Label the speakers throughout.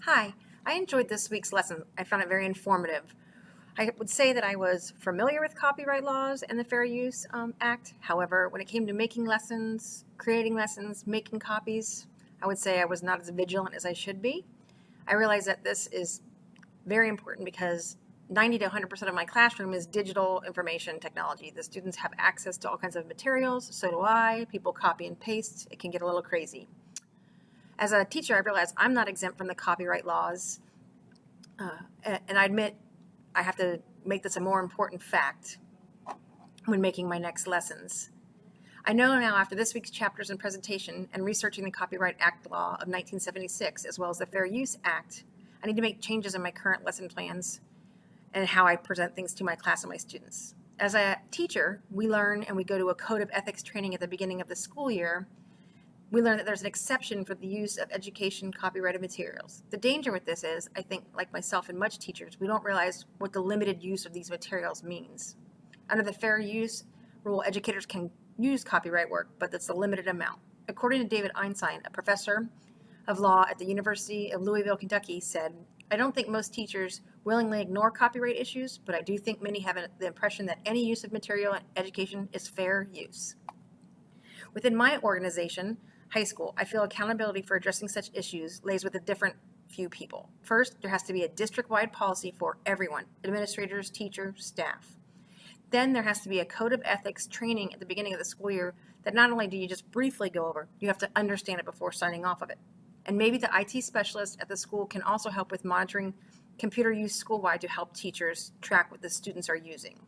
Speaker 1: Hi, I enjoyed this week's lesson. I found it very informative. I would say that I was familiar with copyright laws and the Fair Use Act. However, when it came to making lessons, creating lessons, making copies, I would say I was not as vigilant as I should be. I realize that this is very important because 90 to 100% of my classroom is digital information technology. The students have access to all kinds of materials, so do I. People copy and paste. It can get a little crazy. As a teacher, I realized I'm not exempt from the copyright laws. And I admit I have to make this a more important fact when making my next lessons. I know now after this week's chapters and presentation and researching the Copyright Act law of 1976 as well as the Fair Use Act, I need to make changes in my current lesson plans and how I present things to my class and my students. As a teacher, we learn and we go to a code of ethics training at the beginning of the school year. We learn that there's an exception for the use of education copyrighted materials. The danger with this is, I think, like myself and much teachers, we don't realize what the limited use of these materials means. Under the fair use rule, educators can use copyright work, but that's a limited amount. According to David Einstein, a professor of law at the University of Louisville, Kentucky, said, "I don't think most teachers willingly ignore copyright issues, but I do think many have the impression that any use of material in education is fair use." Within my organization, high school, I feel accountability for addressing such issues lays with a different few people. First, there has to be a district-wide policy for everyone, administrators, teachers, staff. Then there has to be a code of ethics training at the beginning of the school year that not only do you just briefly go over, you have to understand it before signing off of it. And maybe the IT specialist at the school can also help with monitoring computer use school-wide to help teachers track what the students are using.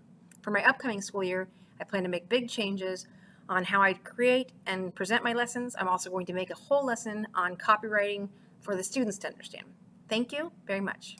Speaker 1: For my upcoming school year, I plan to make big changes on how I create and present my lessons. I'm also going to make a whole lesson on copywriting for the students to understand. Thank you very much.